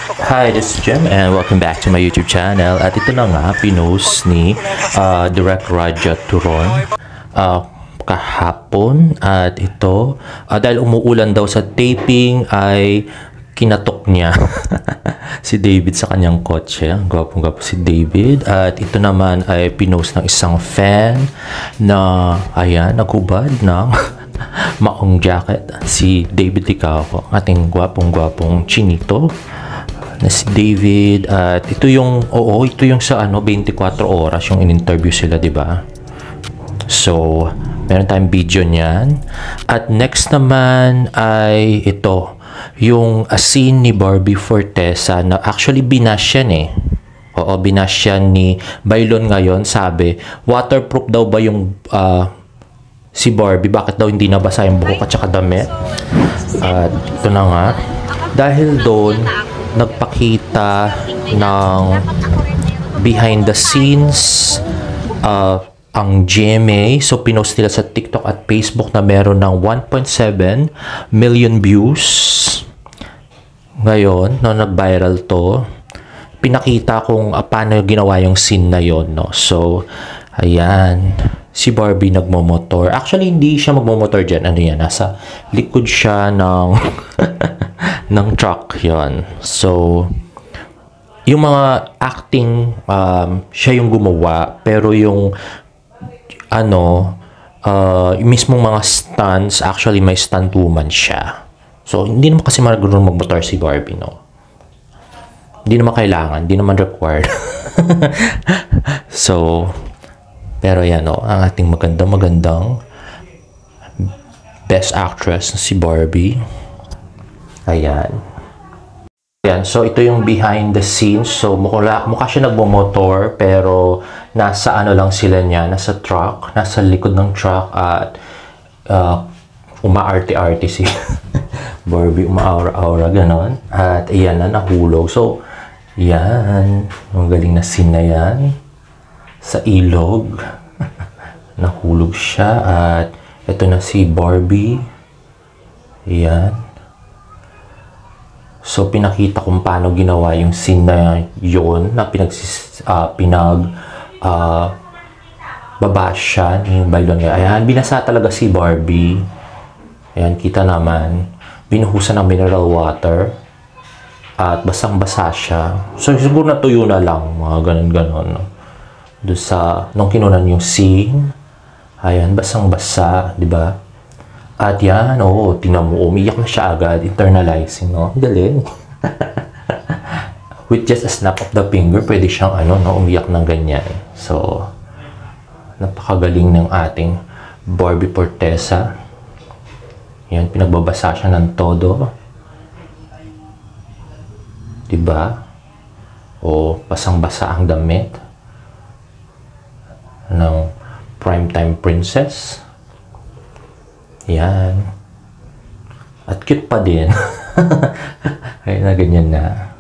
Hi, this is Jim and welcome back to my YouTube channel. At ito na nga, pinost ni Direct Raja Turon kahapon. At ito, dahil umuulan daw sa taping ay kinatok niya si David sa kanyang kotse. Gwapong-gwapo si David. At ito naman ay pinost ng isang fan na, ayan, naghubad ng maong jacket. Si David Licao, ating gwapong-gwapong chinito na si David. At ito yung, ito yung sa 24 oras yung in-interview sila, di ba? So, meron tayong video niyan. At next naman ay ito, yung scene ni Barbie Fortesa na actually binash yan eh. Binash yan ni Bailon ngayon. Sabi, waterproof daw ba yung si Barbie? Bakit daw hindi nabasa yung buhok at saka damit? At ito na nga. Dahil doon, nagpakita ng behind the scenes ang GMA. So, pinost nila sa TikTok at Facebook na meron ng 1.7 million views. Ngayon, no, nag-viral to. Pinakita kung paano ginawa yung scene na yon, no? So, ayan. Si Barbie nagmomotor. Actually, hindi siya magmomotor dyan. Ano yan? Nasa likod siya ng ng truck yon. So, yung mga acting, siya yung gumawa. Pero yung yung mismong mga stunts, actually may stunt woman siya. So, hindi naman kasi marunong magmotor si Barbie, no? Hindi naman kailangan, hindi naman required. So, pero yan, no, ang ating magandang best actress na si Barbie. Ayan. Ayan, so ito yung behind the scenes. So, mukha siya nagmomotor, pero nasa lang sila niya, nasa truck, nasa likod ng truck at umaarte-arte si Barbie, umaaura-aura, ganon. At ayan na, nahulog. So, yan. Ang galing na scene na yan. Sa ilog. Nahulog siya. At ito na si Barbie. Ayan. So, pinakita kung paano ginawa yung scene na yun, na baba siya ni Bailon. Ayan, binasa talaga si Barbie. Ayan, kita naman. Binuhusan ng mineral water. At basang-basa siya. So, siguro natuyo na lang. Mga ganon-ganon. No? Doon sa, nung kinunan yung scene. Ayan, basang-basa. Diba? At yan, tingnan mo, umiyak na siya agad. Internalizing, no? Galing. With just a snap of the finger, pwede siyang, umiyak ng ganyan. So, napakagaling ng ating Barbie Fortesa. Yan, pinagbabasa siya ng todo. Diba? Basang-basa ang damit ng primetime princess. Yan. At cute pa din. Kaya na ganyan na.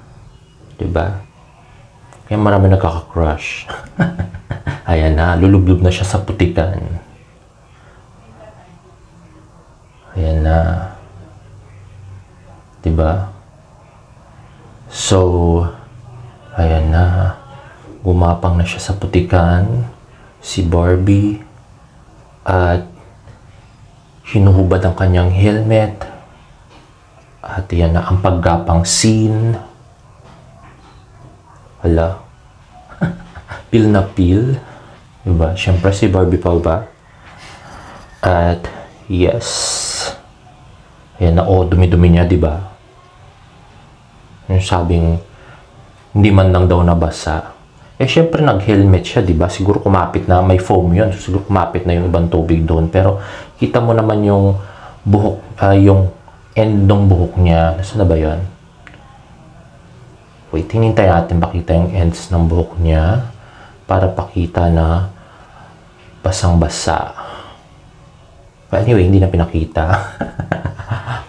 Diba? Kaya marami nagkaka-crush. Ayan na, lulublub na siya sa putikan. Ayan na. Diba? So, ayan na. Gumapang na siya sa putikan. Si Barbie. At hinuhubad ang kanyang helmet. At yan na ang paggapang scene. Hala. Pil na pil. Diba? Siyempre si Barbie pa ba? At yes. Ayan na, dumi-dumi niya, diba? Yung sabing hindi man lang daw nabasa. Syempre nag-helmet siya, diba? Siguro kumapit na, may foam yun. Siguro kumapit na yung ibang tubig doon. Pero kita mo naman yung buhok, yung end ng buhok niya. Nasaan na ba yun? Wait, hinintay natin pakita yung ends ng buhok niya para pakita na basang-basa. But anyway, hindi na pinakita.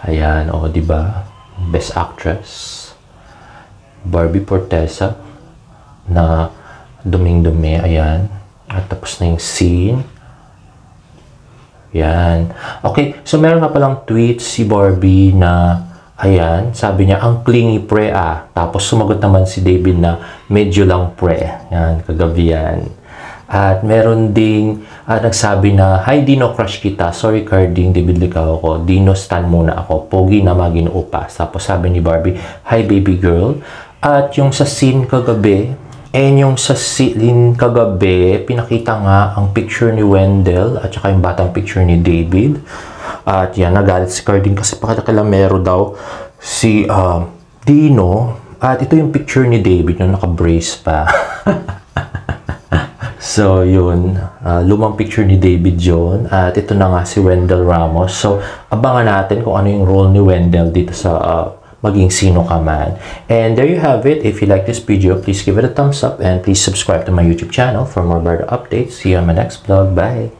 Ayan, diba? Best actress. Barbie Fortesa na duming-dumi, ayan. At tapos na yung scene. Yan. Okay, so meron nga palang tweet si Barbie na Ayan, sabi niya, ang clingy pre Tapos sumagot naman si David na medyo lang pre. Yan, kagabi yan. At meron ding nagsabi na, "Hi Dino, crush kita. Sorry Carding, David Licao ako. Dino, stan muna ako. Pogi na maginuupas." Tapos sabi ni Barbie, "Hi baby girl." At yung sa scene kagabi, pinakita nga ang picture ni Wendell at saka yung batang picture ni David. At yan, nagalit si Carding kasi pakilamero daw si Dino. At ito yung picture ni David na naka-brace pa. So, yun. Lumang picture ni David John. At ito na nga si Wendell Ramos. So, abangan natin kung ano yung role ni Wendell dito sa maging sino ka man. And there you have it. If you like this video, please give it a thumbs up and please subscribe to my YouTube channel for more better updates. See you on my next vlog. Bye!